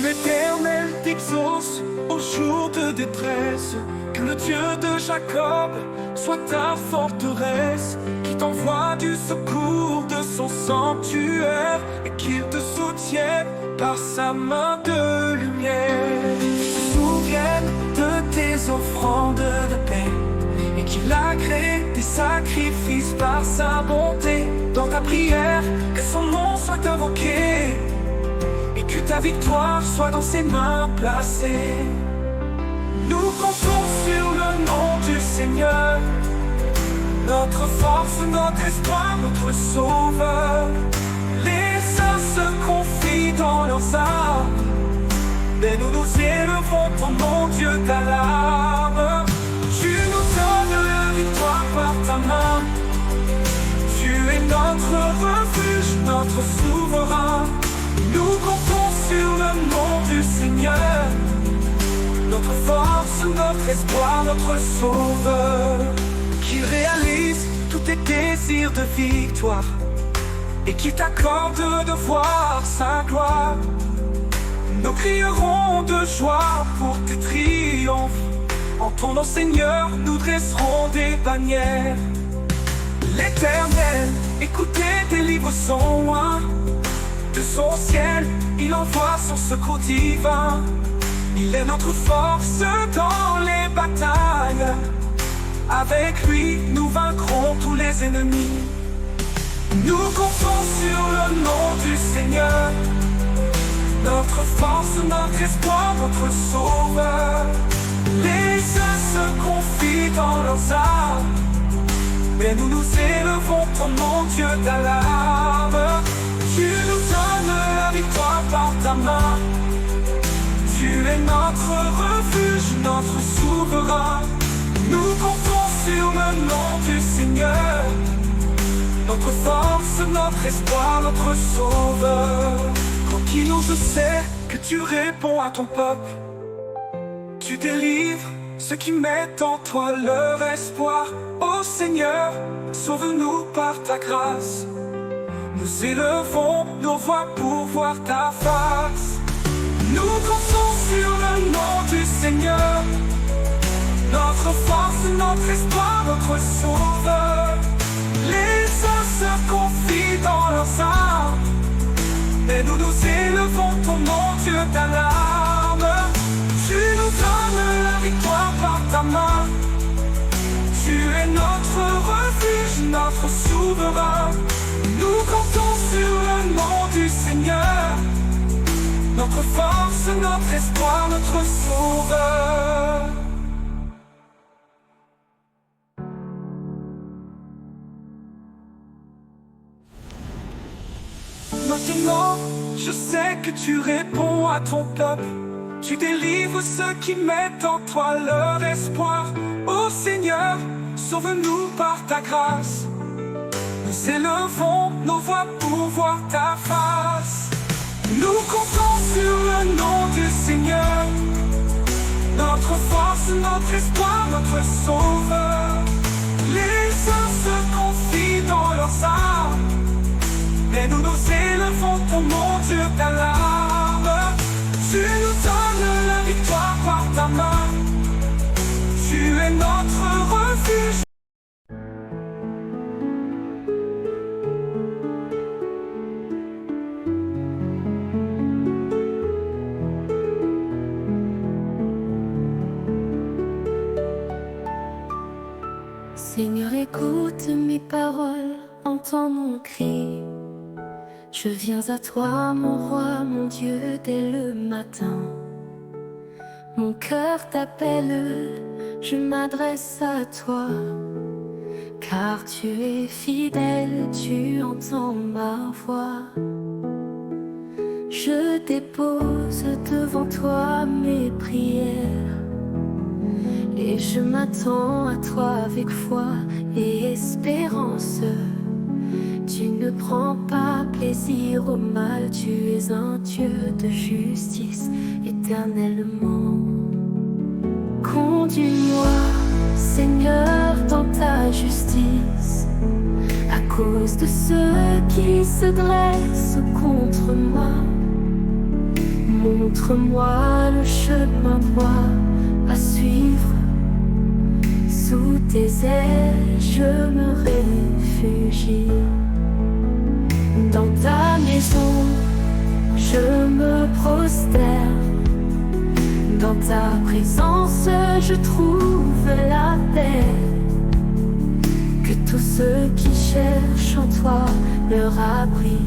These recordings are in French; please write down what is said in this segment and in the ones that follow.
l'Éternel t'exauce au jour de détresse. Que le Dieu de Jacob soit ta forteresse, qui t'envoie du secours de son sanctuaire, et qu'il te soutienne par sa main de lumière. Qu'il se souvienne de tes offrandes de paix, et qu'il agrée tes sacrifices par sa bonté. Dans ta prière, que son nom soit invoqué, et que ta victoire soit dans ses mains placée. Nous comptons sur le nom du Seigneur, notre force, notre espoir, notre sauveur. Les saints se confient dans leurs armes, mais nous nous élevons ton nom, Dieu d'alarme. Tu nous donnes la victoire par ta main. Tu es notre refuge, notre souverain. Nous comptons sur le nom du Seigneur, notre force, notre espoir, notre sauveur. Qui réalise tous tes désirs de victoire, et qui t'accorde de voir sa gloire. Nous crierons de joie pour tes triomphes. En ton nom, Seigneur, nous dresserons des bannières. L'Éternel, écoutez, délivre son loin. De son ciel, il envoie son secours divin. Il est notre force dans les batailles. Avec lui, nous vaincrons tous les ennemis. Nous comptons sur le nom du Seigneur, notre force, notre espoir, notre sauveur. Les saints se confient dans leurs armes, mais nous nous élevons ton nom, Dieu d'alarme. Tu nous donnes la victoire par ta main. Tu es notre refuge, notre souverain. Nous comptons sur le nom du Seigneur, notre force, notre espoir, notre sauveur. Tranquille, je sais que tu réponds à ton peuple. Tu délivres ceux qui mettent en toi leur espoir. Ô Seigneur, sauve-nous par ta grâce. Nous élevons nos voix pour voir ta face. Nous comptons sur le nom du Seigneur, notre force, notre espoir, notre sauveur. Les saints se confient dans leurs armes, mais nous nous élevons ton nom, Dieu d'alarme. Tu nous donnes la victoire par ta main. Tu es notre refuge, notre souverain. Nous comptons sur le nom du Seigneur, notre force, notre espoir, notre sauveur. Maintenant, je sais que tu réponds à ton peuple. Tu délivres ceux qui mettent en toi leur espoir. Ô Seigneur, sauve-nous par ta grâce. Nous élevons nos voix pour voir ta face. Nous comptons sur le nom du Seigneur, notre force, notre espoir, notre sauveur. Les saints se confient dans leurs armes, mais nous nous élevons ton nom, Dieu d'alarme. Tu nous donnes la victoire par ta main. Tu es notre refuge. Seigneur, écoute mes paroles, entends mon cri. Je viens à toi, mon roi, mon Dieu, dès le matin. Mon cœur t'appelle, je m'adresse à toi. Car tu es fidèle, tu entends ma voix. Je dépose devant toi mes prières, et je m'attends à toi avec foi et espérance. Tu ne prends pas plaisir au mal, tu es un Dieu de justice éternellement. Conduis-moi, Seigneur, dans ta justice, à cause de ceux qui se dressent contre moi. Montre-moi le chemin droit à suivre. Sous tes ailes, je me réfugie. Dans ta maison, je me prosterne. Dans ta présence, je trouve la paix. Que tous ceux qui cherchent en toi leur abri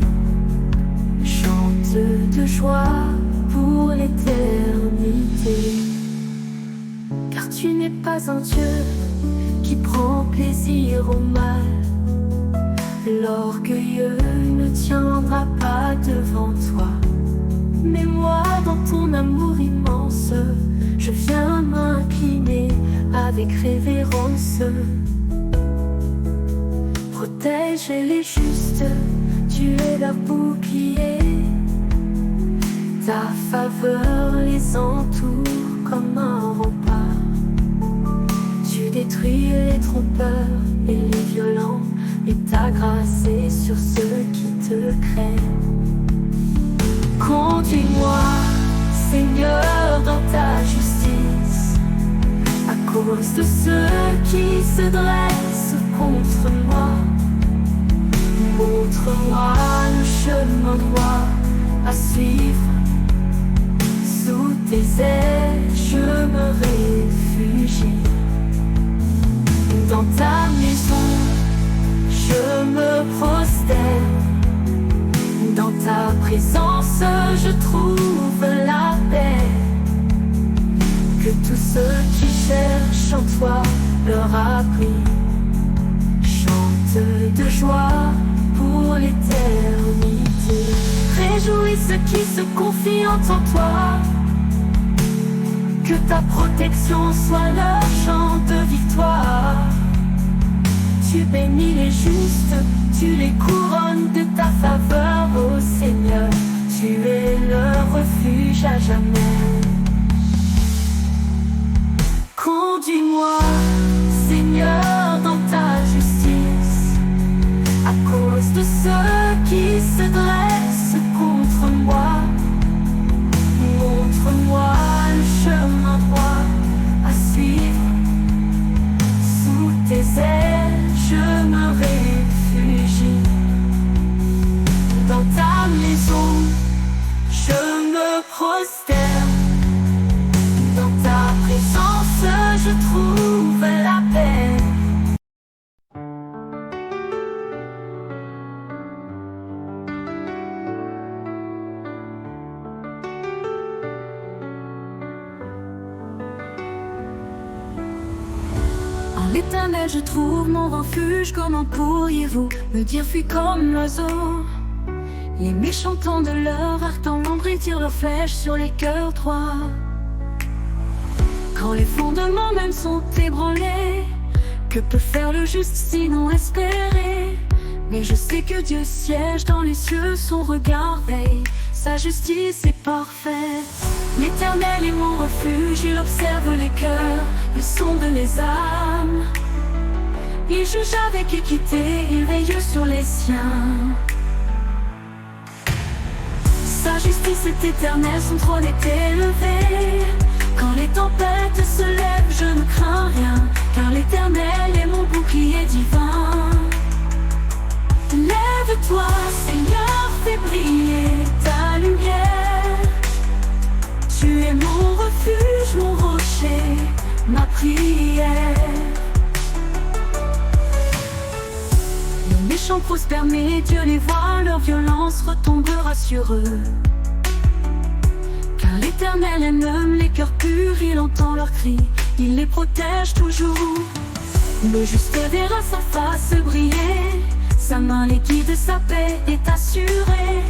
chantent de joie pour l'éternité. Car tu n'es pas un Dieu qui prend plaisir au mal. L'orgueilleux ne tiendra pas devant toi. Mais moi, dans ton amour immense, je viens m'incliner avec révérence. Protège les justes, tu es leur bouclier. Ta faveur les entoure comme un rempart. Tu détruis les trompeurs et les violents, et ta grâce est sur ceux qui te craignent. Conduis-moi, Seigneur, dans ta justice, à cause de ceux qui se dressent contre moi. Montre-moi le chemin droit à suivre. Sous tes ailes, je me réfugie. Dans ta maison, je me prosterne. Dans ta présence, je trouve la paix. Que tous ceux qui cherchent en toi leur abri chantent de joie pour l'éternité. Réjouis ceux qui se confient en toi. Que ta protection soit leur chant de victoire. Tu bénis les justes, tu les couronnes de ta faveur, ô Seigneur. Tu es leur refuge à jamais. Conduis-moi, Seigneur, dans ta justice, à cause de ceux qui se dressent contre moi. Montre-moi le chemin droit à suivre. Sous tes ailes, je me réfugie. Dans ta maison, je me prosterne. Dans ta présence, je trouve la paix. En l'Éternel, je trouve mon refuge. Comment pourriez-vous me dire fuis comme l'oiseau? Les méchants tendent leur arc dans l'ombre et tirent leurs flèches sur les cœurs droits. Quand les fondements même sont ébranlés, que peut faire le juste sinon espérer? Mais je sais que Dieu siège dans les cieux, son regard veille, sa justice est parfaite. L'Éternel est mon refuge, il observe les cœurs, il sonde les âmes. Il juge avec équité, il veille sur les siens. Sa justice est éternelle, son trône est élevé. Quand les tempêtes se lèvent, je ne crains rien, car l'Éternel est mon bouclier divin. Lève-toi, Seigneur, fais briller ta lumière. Tu es mon refuge, mon rocher, ma prière. Les méchants prospèrent, mais Dieu les voit, leur violence retombera sur eux. Car l'Éternel aime les cœurs purs, il entend leurs cris, il les protège toujours. Le juste verra sa face briller, sa main les guide, sa paix est assurée.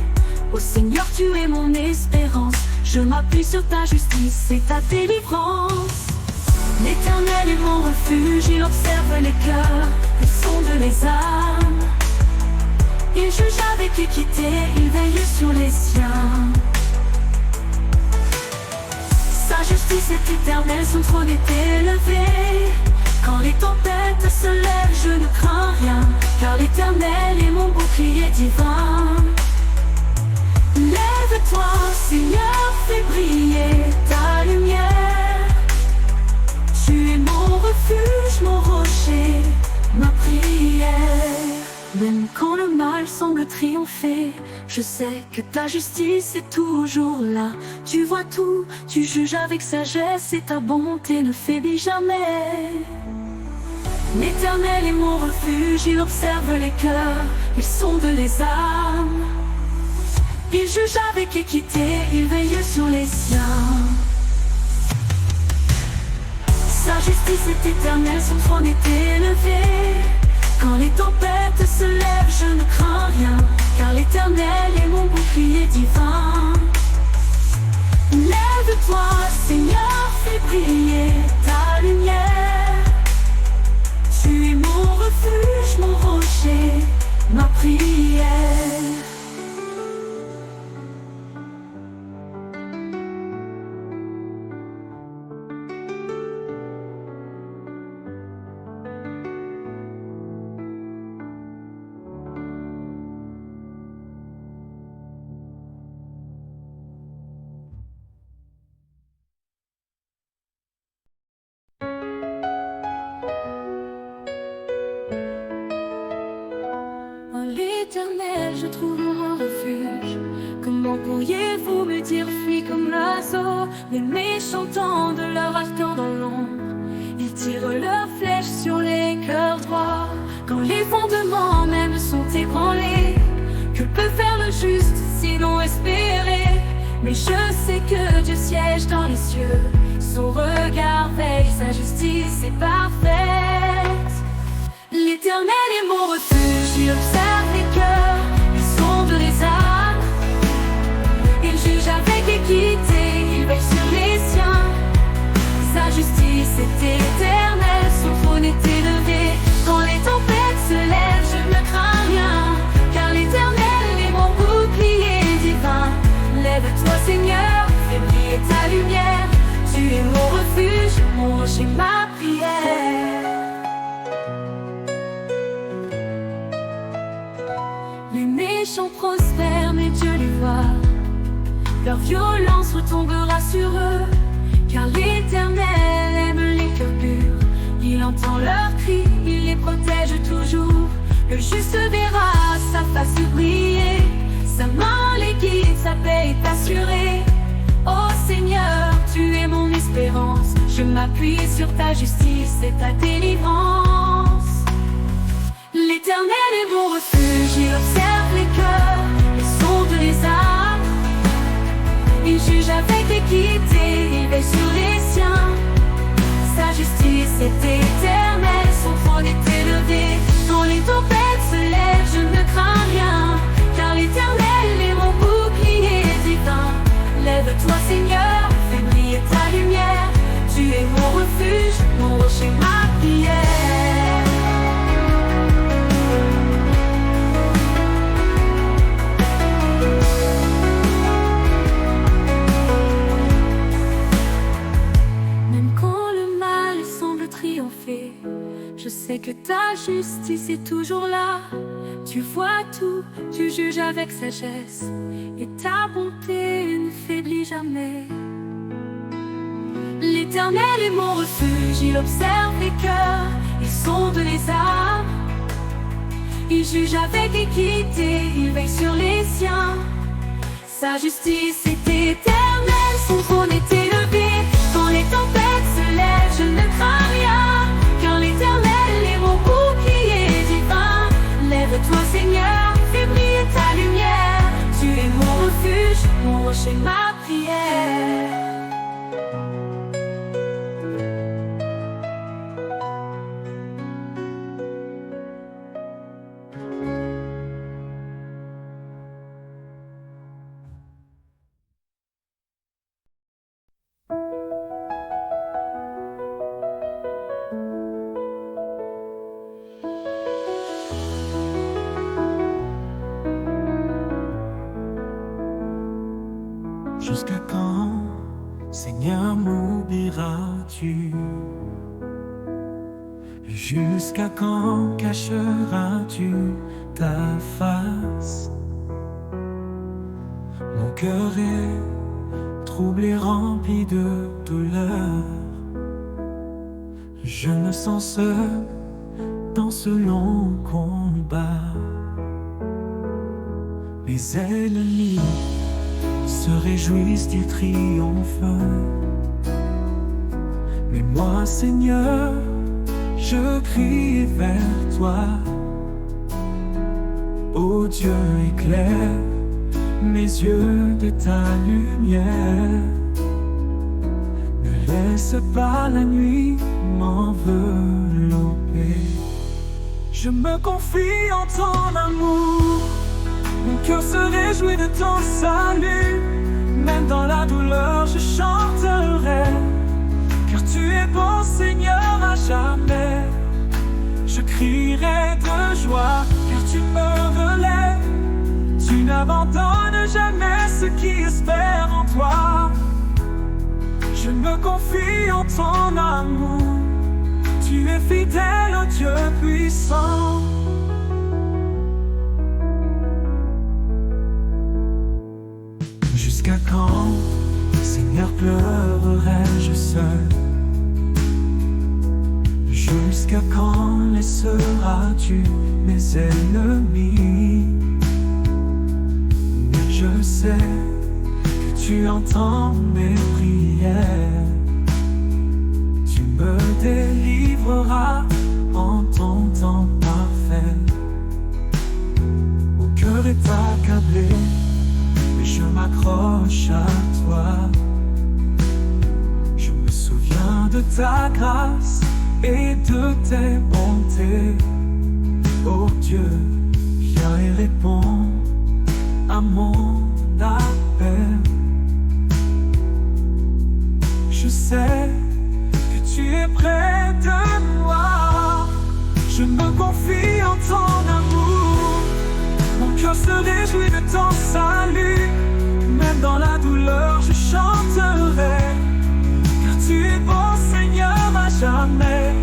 Ô Seigneur, tu es mon espérance, je m'appuie sur ta justice et ta délivrance. L'Éternel est mon refuge, il observe les cœurs, il sonde les âmes. Il juge avec équité, il veille sur les siens. Sa justice est éternelle, son trône est élevé. Quand les tempêtes se lèvent, je ne crains rien, car l'Éternel est mon bouclier divin. Lève-toi, Seigneur, fais briller ta lumière. Tu es mon refuge, mon rocher, ma prière. Même quand le mal semble triompher, je sais que ta justice est toujours là. Tu vois tout, tu juges avec sagesse et ta bonté ne faiblit jamais. L'Éternel est mon refuge, il observe les cœurs, il sonde les âmes. Il juge avec équité, il veille sur les siens. Sa justice est éternelle, son trône est élevé. Quand les tempêtes se lèvent, je ne crains rien, car l'Éternel est mon bouclier divin. Lève-toi, Seigneur, fais briller ta lumière. Tu es mon refuge, mon rocher, ma prière. En l'Éternel, je trouve un refuge. Comment pourriez-vous me dire fuis comme l'oiseau? Les méchants tendent leur arcan dans l'ombre. Ils tirent leurs flèches sur les cœurs droits. Quand les fondements même sont ébranlés, que peut faire le juste sinon espérer? Mais je sais que Dieu siège dans les cieux. Son regard veille, sa justice est parfaite. L'Éternel est mon refuge, il observe les cœurs, il sonde les âmes. Il juge avec équité, il veille sur les siens. Sa justice est éternelle, son trône est élevé. Quand les tempêtes se lèvent, je ne crains rien, car l'Éternel est mon bouclier divin. Lève-toi, Seigneur, fais briller ta lumière. Tu es mon refuge, mon rocher, ma prière. Les méchants prospèrent, mais Dieu les voit. Leur violence retombera sur eux, car l'Éternel aime les cœurs purs. Il entend leurs cris, il les protège toujours. Le juste verra sa face briller, sa main les guide, sa paix est assurée. Ô Seigneur, tu es mon espérance, je m'appuie sur ta justice et ta délivrance. L'Éternel est mon refuge, il observe les cœurs, il sonde les âmes. Il juge avec équité, il veille sur les siens. Sa justice est éternelle, son trône est élevé. Quand les tempêtes se lèvent, je ne crains rien, car l'Éternel est mon bouclier divin. Lève-toi, Seigneur, fais briller ta lumière. Tu es mon refuge, mon rocher, ma prière. Je sais que ta justice est toujours là. Tu vois tout, tu juges avec sagesse, et ta bonté ne faiblit jamais. L'Éternel est mon refuge, il observe les cœurs, il sonde les âmes. Il juge avec équité, il veille sur les siens. Sa justice est éternelle, son trône est élevé. Quand les tempêtes se lèvent, je ne crains rien, car l'Éternel est mon bouclier divin. Lève-toi, Seigneur, fais briller ta lumière. Tu es mon refuge, mon rocher, ma prière. Jusqu'à quand, Seigneur, m'oublieras-tu? Jusqu'à quand cacheras-tu ta face? Mon cœur est trouble et rempli de douleur. Je me sens seul dans ce long combat. Les ennemis se réjouissent, ils triomphent. Mais moi, Seigneur, je crie vers toi. Ô Dieu, éclaire mes yeux de ta lumière. Ne laisse pas la nuit m'envelopper. Je me confie en ton amour. Mon cœur se réjouit de ton salut. Même dans la douleur, je chanterai. Car tu es bon, Seigneur, à jamais. Je crierai de joie, car tu me relèves. Tu n'abandonnes jamais ceux qui espèrent en toi. Je me confie en ton amour. Tu es fidèle, ô Dieu puissant. Jusqu'à quand, Seigneur, pleurerai-je seul? Jusqu'à quand laisseras-tu mes ennemis? Mais je sais que tu entends mes prières. Tu me délivreras en ton temps parfait. Mon cœur est accablé, mais je m'accroche à toi. Je me souviens de ta grâce et de tes bontés. Oh Dieu, viens et réponds à mon appel. Je sais que tu es près de moi. Je me confie en ton amour. Mon cœur se réjouit de ton salut. Même dans la douleur, je chanterai. Car tu es bon, Seigneur, à jamais.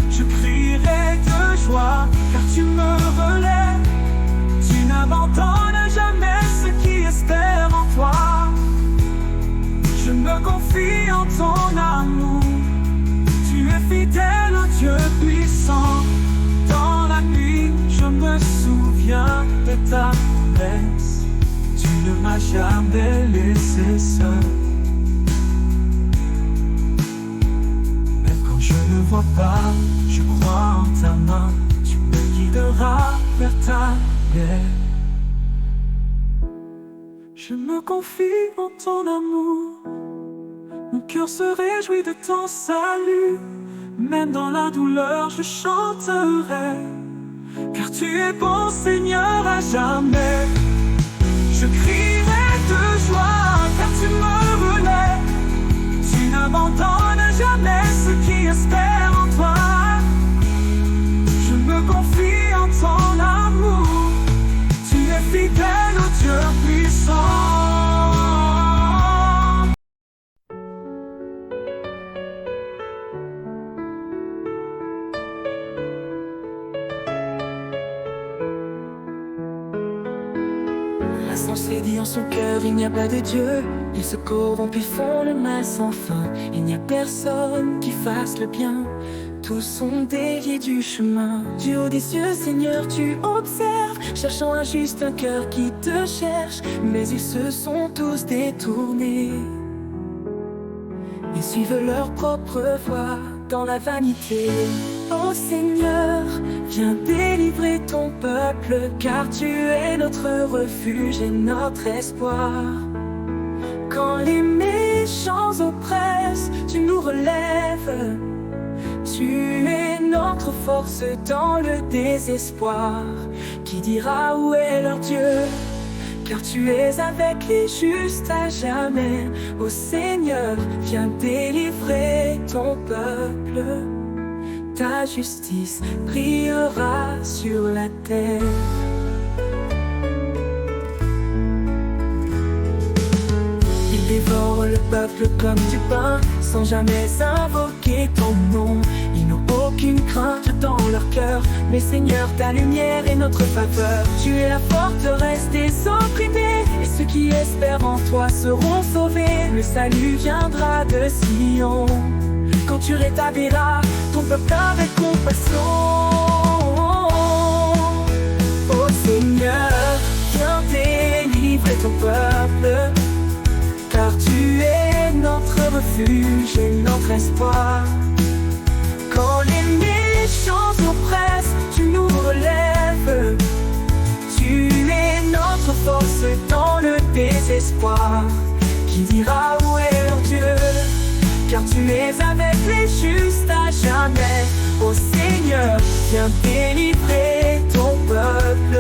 Je crierai de joie, car tu me relèves. Tu n'abandonnes jamais ceux qui espèrent en toi. Je me confie en ton amour. Tu es fidèle, ô Dieu puissant. Dans la nuit, je me souviens de ta promesse. Tu ne m'as jamais laissé seul. Je ne vois pas, je crois en ta main. Tu me guideras vers ta paix. Je me confie en ton amour. Mon cœur se réjouit de ton salut. Même dans la douleur, je chanterai. Car tu es bon, Seigneur, à jamais. Je crierai de joie, car tu me relèves. Tu n'abandonnes jamais ceux qui espèrent en toi. Je me confie en ton amour. Tu es fidèle, ô Dieu puissant. Insensé dit en son cœur, il n'y a pas de Dieu. Ils se corrompent, ils font le mal sans fin. Il n'y a personne qui fasse le bien. Tous sont déviés du chemin. Du haut des cieux, Seigneur, tu observes, cherchant un juste un cœur qui te cherche. Mais ils se sont tous détournés. Ils suivent leur propre voie dans la vanité. Ô Seigneur, viens délivrer ton peuple, car tu es notre refuge et notre espoir. Quand les méchants oppressent, tu nous relèves. Tu es notre force dans le désespoir. Qui dira où est leur Dieu? Car tu es avec les justes à jamais. Ô Seigneur, viens délivrer ton peuple. Ta justice brillera sur la terre. Ils dévorent le peuple comme du pain, sans jamais invoquer ton nom. Ils n'ont aucune crainte de dans leur cœur. Mais Seigneur, ta lumière est notre faveur. Tu es la forteresse des opprimés, et ceux qui espèrent en toi seront sauvés. Le salut viendra de Sion, quand tu rétabliras ton peuple avec compassion. Ô Seigneur, viens délivrer ton peuple, car tu es notre refuge et notre espoir. Quand les méchants oppressent, tu nous relèves. Tu es notre force dans le désespoir. Qui dira où est leur Dieu? Car tu es avec les justes à jamais. Ô Seigneur, viens délivrer ton peuple.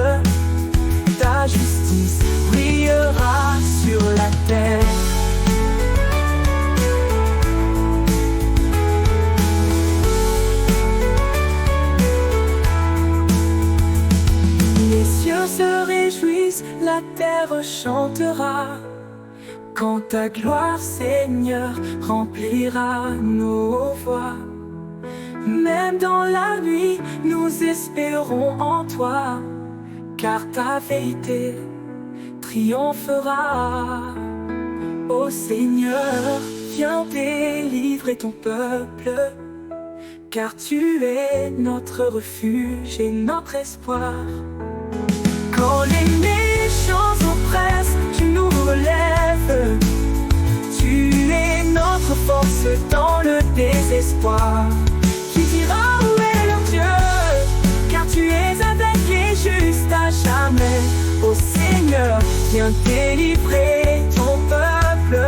Ta justice brillera sur la terre. Les cieux se réjouissent, la terre chantera, quand ta gloire, Seigneur, remplira nos voix. Même dans la nuit, nous espérons en toi, car ta vérité triomphera. Ô Seigneur, viens délivrer ton peuple, car tu es notre refuge et notre espoir. Quand les méchants oppressent, tu nous relèves. Tu es notre force dans le désespoir. Qui dira où est leur Dieu? Car tu es avec les justes à jamais. Ô Seigneur, viens délivrer ton peuple.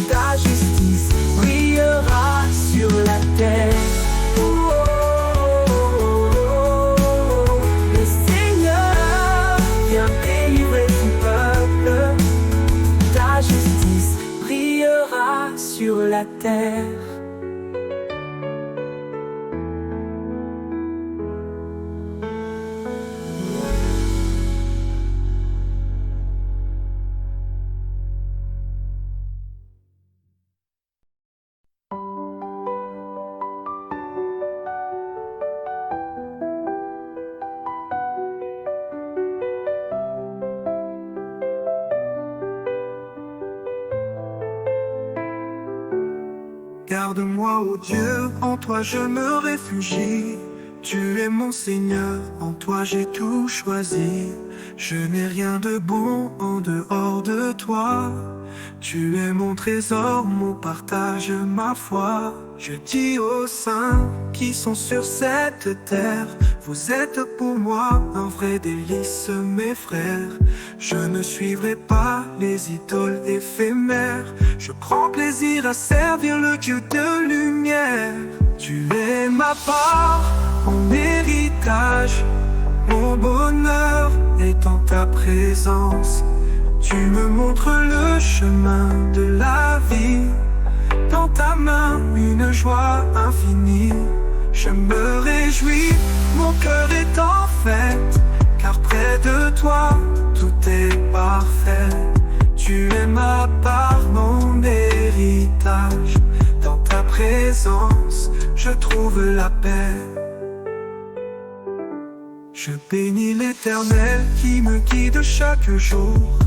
Ta justice brillera sur la terre. Sur la terre. Garde-moi, ô Dieu, en toi je me réfugie. Tu es mon Seigneur, en toi j'ai tout choisi. Je n'ai rien de bon en dehors de toi. Tu es mon trésor, mon partage, ma foi. Je dis aux saints qui sont sur cette terre, vous êtes pour moi un vrai délice, mes frères. Je ne suivrai pas les idoles éphémères. Je prends plaisir à servir le Dieu de lumière. Tu es ma part, mon héritage. Mon bonheur est en ta présence. Tu me montres le chemin de la vie. Dans ta main, une joie infinie. Je me réjouis, mon cœur est en fête, car près de toi, tout est parfait. Tu es ma part, mon héritage. Dans ta présence, je trouve la paix. Je bénis l'Éternel qui me guide chaque jour.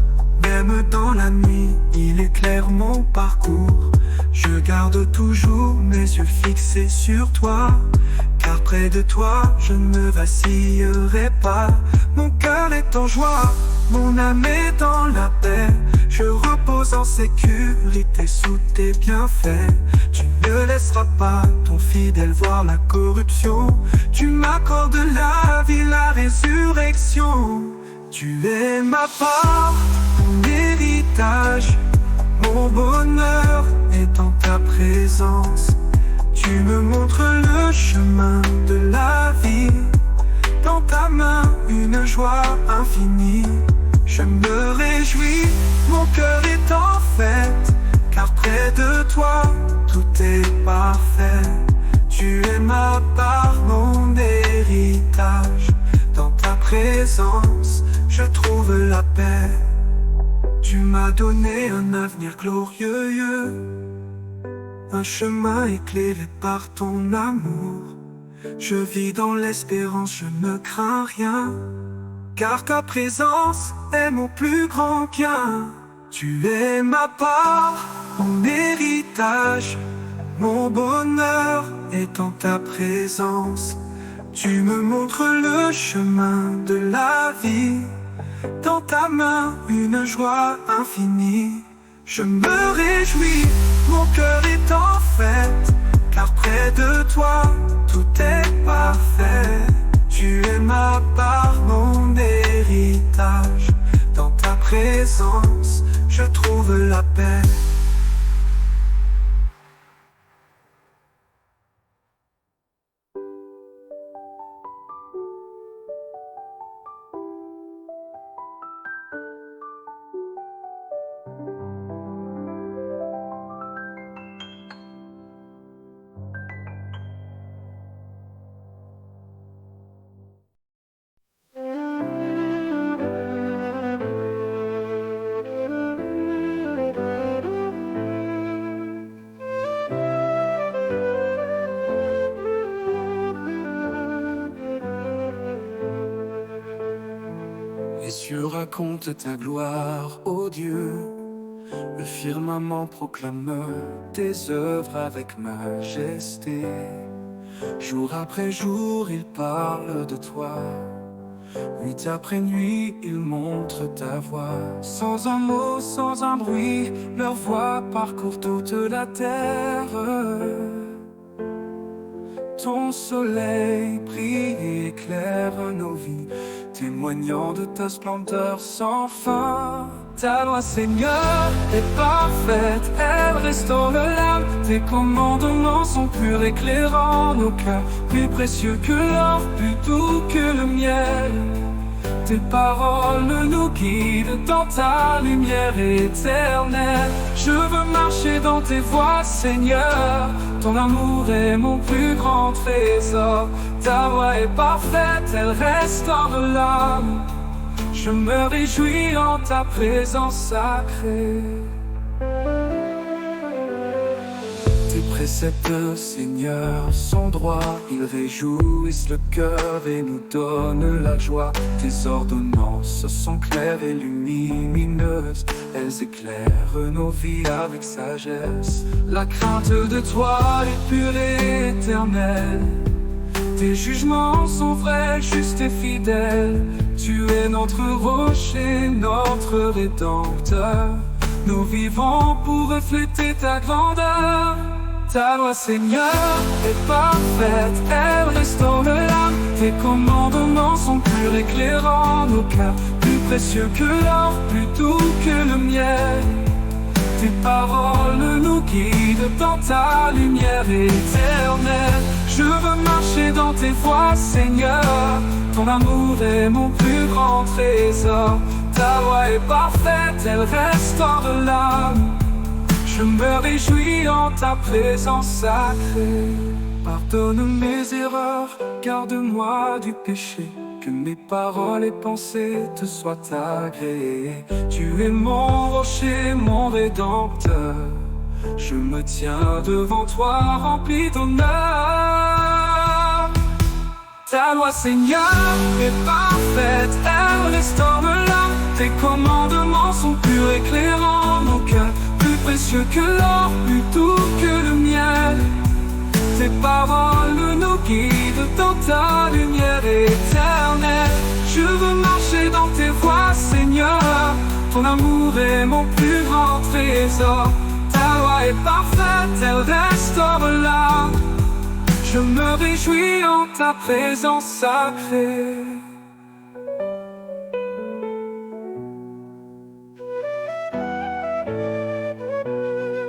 Même dans la nuit, il éclaire mon parcours. Je garde toujours mes yeux fixés sur toi, car près de toi, je ne vacillerai pas. Mon cœur est en joie, mon âme est dans la paix. Je repose en sécurité sous tes bienfaits. Tu ne laisseras pas ton fidèle voir la corruption. Tu m'accordes la vie, la résurrection. Tu es ma part, mon héritage. Mon bonheur est en ta présence. Tu me montres le chemin de la vie. Dans ta main, une joie infinie. Je me réjouis, mon cœur est en fête, car près de toi, tout est parfait. Tu es ma part, mon héritage. Dans ta présence, je trouve la paix. Tu m'as donné un avenir glorieux, un chemin éclairé par ton amour. Je vis dans l'espérance, je ne crains rien, car ta présence est mon plus grand bien. Tu es ma part, mon héritage, mon bonheur est en ta présence. Tu me montres le chemin de la vie, dans ta main une joie infinie. Je me réjouis, mon cœur est en fête, car près de toi tout est parfait. Tu es ma part, mon héritage, dans ta présence je trouve la paix. Les cieux racontent ta gloire, ô Dieu. Le firmament proclame tes œuvres avec majesté. Jour après jour, ils parlent de toi. Nuit après nuit, ils montrent ta voix. Sans un mot, sans un bruit, leur voix parcourt toute la terre. Ton soleil brille et éclaire nos vies, témoignant de ta splendeur sans fin. Ta loi, Seigneur, est parfaite, elle restaure l'âme. Tes commandements sont purs, éclairant nos cœurs. Plus précieux que l'or, plus doux que le miel. Tes paroles nous guident dans ta lumière éternelle. Je veux marcher dans tes voies, Seigneur. Ton amour est mon plus grand trésor. Ta voix est parfaite, elle restaure l'âme. Je me réjouis en ta présence sacrée. Tes préceptes, Seigneur, sont droits. Ils réjouissent le cœur et nous donnent la joie. Tes ordonnances sont claires et lumineuses. Elles éclairent nos vies avec sagesse. La crainte de toi est pure et éternelle. Tes jugements sont vrais, justes et fidèles. Tu es notre rocher, notre rédempteur. Nous vivons pour refléter ta grandeur. Ta loi, Seigneur, est parfaite, elle restaure l'âme. Tes commandements sont purs, éclairant nos cœurs. Plus précieux que l'or, plus doux que le miel. Tes paroles nous guident dans ta lumière éternelle. Je veux marcher dans tes voies, Seigneur. Ton amour est mon plus grand trésor. Ta loi est parfaite, elle restaure l'âme. Je me réjouis en ta présence sacrée. Pardonne mes erreurs, garde-moi du péché. Que mes paroles et pensées te soient agréées. Tu es mon rocher, mon rédempteur. Je me tiens devant toi rempli d'honneur. Ta loi, Seigneur, est parfaite, elle restaure l'âme. Tes commandements sont purs, éclairant nos cœurs. Plus précieux que l'or, plus doux que le miel. Tes paroles nous guident dans ta lumière éternelle. Je veux marcher dans tes voies, Seigneur. Ton amour est mon plus grand trésor. Ta loi est parfaite, elle restaure l'âme. Je me réjouis en ta présence sacrée.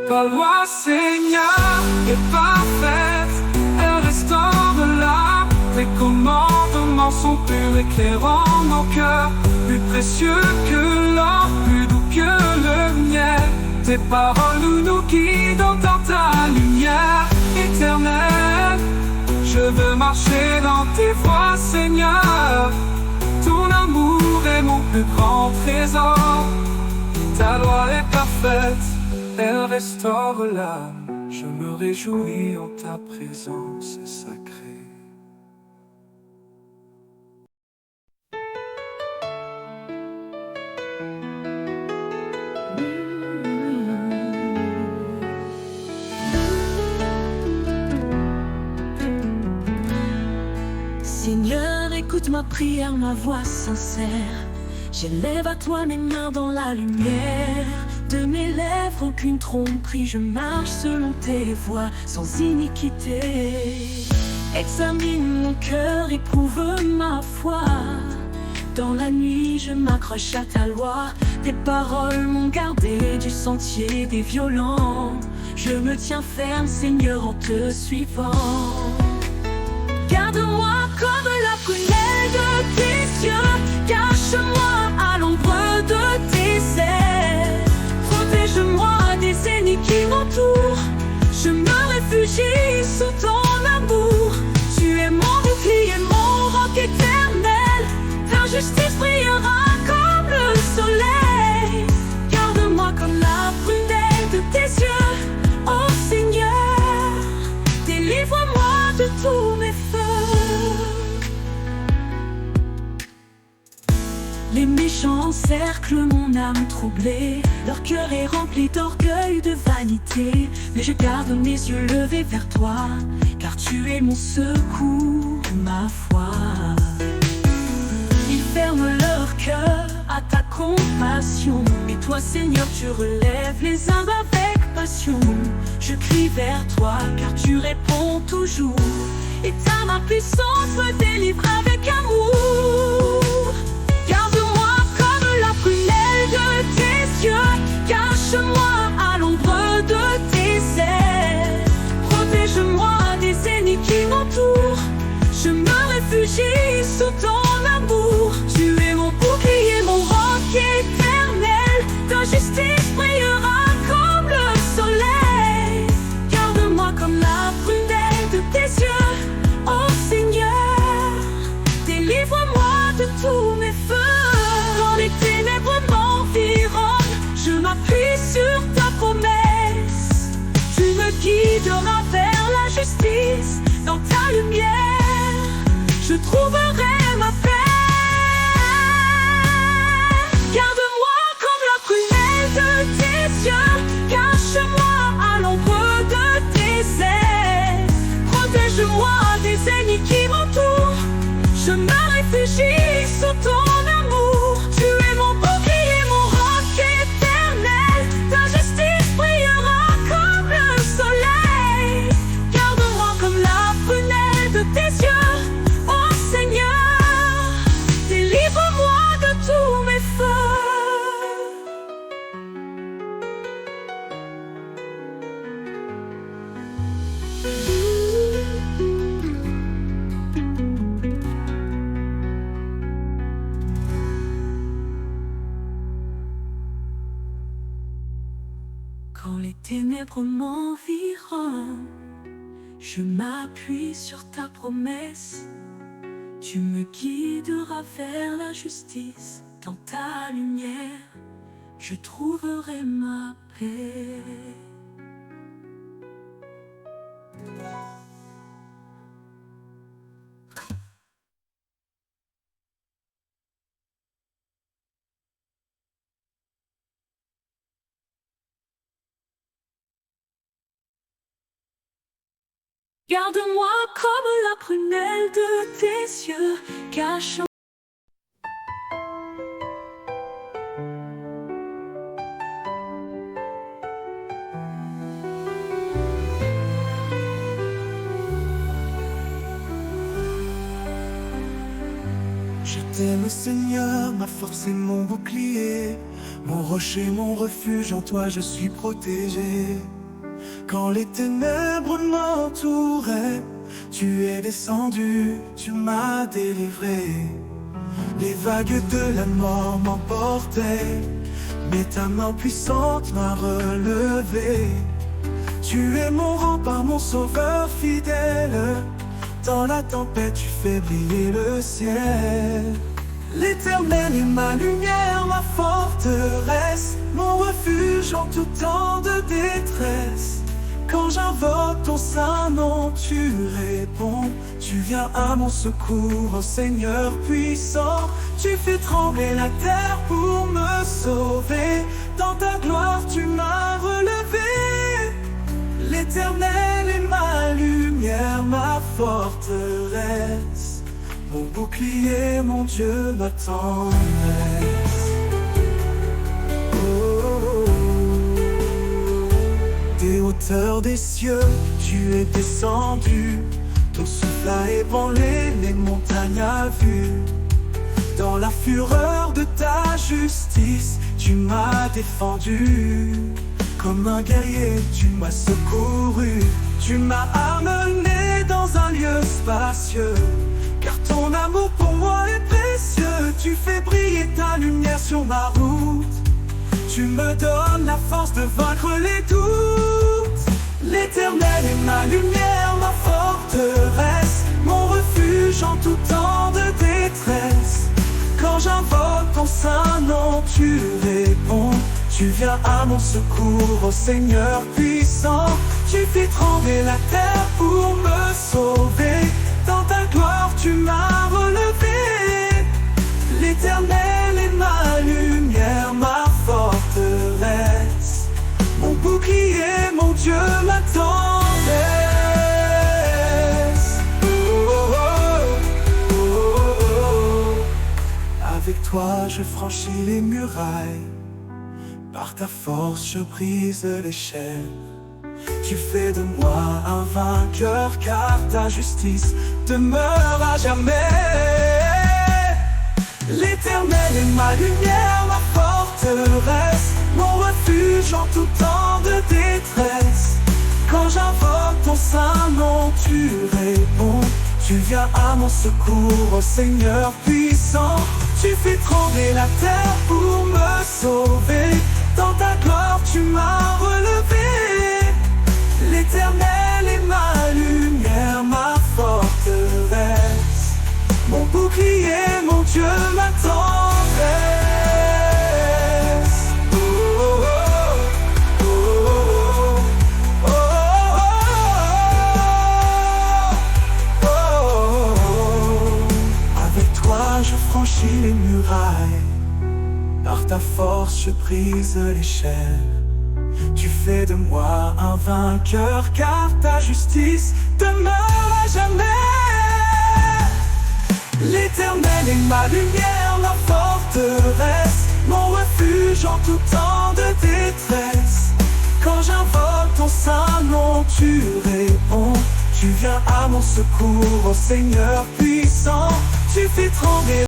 Ta loi, Seigneur, est parfaite, elle restaure l'âme. Tes commandements sont purs, éclairant nos cœurs. Plus précieux que l'or, plus doux que le miel. Tes paroles nous guident dans ta lumière éternelle. Je veux marcher dans tes voies, Seigneur. Ton amour est mon plus grand trésor. Ta loi est parfaite, elle restaure l'âme. Je me réjouis en ta présence sacrée. Seigneur, écoute ma prière, ma voix sincère. J'élève à toi mes mains dans la lumière. De mes lèvres aucune tromperie, je marche selon tes voies, sans iniquité. Examine mon cœur, éprouve ma foi. Dans la nuit, je m'accroche à ta loi. Tes paroles m'ont gardé du sentier des violents. Je me tiens ferme, Seigneur, en te suivant. Garde-moi comme la prunelle de tes yeux. Cache-moi à l'ombre de tes ailes. Protège-moi des ennemis qui m'entourent. Je me réfugie sous ton amour. Tu es mon bouclier, mon roc éternel. Ta justice brillera comme le soleil. Garde-moi comme la prunelle de tes yeux. Oh Seigneur, délivre-moi de tous mes feux. Les méchants encerclent mon âme troublée. Leur cœur est rempli d'orgueil, de vanité. Mais je garde mes yeux levés vers toi, car tu es mon secours, ma foi. Ils ferment leur cœur à ta compassion. Mais toi, Seigneur, tu relèves les âmes avec passion. Je crie vers toi, car tu réponds toujours. Et ta main puissante me délivre avec amour. Garde-moi comme la prunelle de tes yeux. Cache-moi à l'ombre de tes ailes. Protège-moi des ennemis qui m'entourent. Je me réfugie sous ton amour. Tu es mon bouclier, mon roc éternel. Ta justice brillera comme le soleil. Garde-moi comme la prunelle de tes yeux. Oh Seigneur, délivre-moi de tous mes feux. Quand les ténèbres m'environnent, je m'appuie sur ta promesse. Tu me guideras vers la justice. Dans ta lumière, je trouverai ma paix. Garde-moi comme la prunelle de tes yeux. Cache-moi à l'ombre de tes ailes. Protège-moi des ennemis qui m'entourent. Je me réfugie sous ton amour. Tu es mon bouclier, mon roc éternel. Ta justice brillera comme le soleil. Garde-moi comme la prunelle de tes yeux. Oh Seigneur, délivre-moi de tous mes feux. Quand les ténèbres m'environnent, je m'appuie sur ta promesse. Tu me guideras vers la justice. Dans ta lumière, je trouverai ma paix. Garde-moi comme la prunelle de tes yeux. Cache. Je t'aime Seigneur, ma force et mon bouclier, mon rocher, mon refuge, en toi je suis protégé. Quand les ténèbres m'entouraient, tu es descendu, tu m'as délivré. Les vagues de la mort m'emportaient, mais ta main puissante m'a relevé. Tu es mon rempart, mon sauveur fidèle. Dans la tempête, tu fais briller le ciel. L'Éternel est ma lumière, ma forteresse, mon refuge en tout temps de détresse. Quand j'invoque ton saint nom, tu réponds. Tu viens à mon secours, ô Seigneur puissant. Tu fais trembler la terre pour me sauver. Dans ta gloire, tu m'as relevé. L'Éternel est ma lumière, ma forteresse, Mon bouclier, mon Dieu, ma tendresse. Oh. Des hauteurs des cieux, tu es descendu. Ton souffle a ébranlé les montagnes à vue. Dans la fureur de ta justice, tu m'as défendu. Comme un guerrier, tu m'as secouru. Tu m'as amené dans un lieu spacieux. Car ton amour pour moi est précieux. Tu fais briller ta lumière sur ma route. Tu me donnes la force de vaincre les doutes. L'Éternel est ma lumière, ma forteresse, mon refuge en tout temps de détresse. Quand j'invoque ton saint nom, tu réponds. Tu viens à mon secours, ô Seigneur puissant. Tu fais trembler la terre pour me sauver. Dans ta gloire tu m'as relevé. L'Éternel est ma lumière, ma forteresse, mon bouclier, mon Dieu, ma tendresse. Oh, oh, oh, oh, oh. Avec toi je franchis les murailles. Par ta force je brise les chaînes. Tu fais de moi un vainqueur, car ta justice demeure à jamais. L'Éternel est ma lumière, ma forteresse, mon refuge en tout temps de détresse. Quand j'invoque ton saint nom, tu réponds. Tu viens à mon secours, ô Seigneur puissant. Tu fais trembler la terre pour me sauver. Dans ta gloire tu m'as relevé. L'Éternel est ma lumière, ma forteresse, mon bouclier, mon Dieu, ma tendresse. Oh, oh, oh, oh, oh, oh, oh. Avec toi je franchis les murailles. Par ta force je brise les chaînes. Tu fais de moi un vainqueur, car ta justice demeure à jamais. L'Éternel est ma lumière, ma forteresse, mon refuge en tout temps de détresse. Quand j'invoque ton saint nom, tu réponds. Tu viens à mon secours, ô Seigneur puissant. Tu fais trembler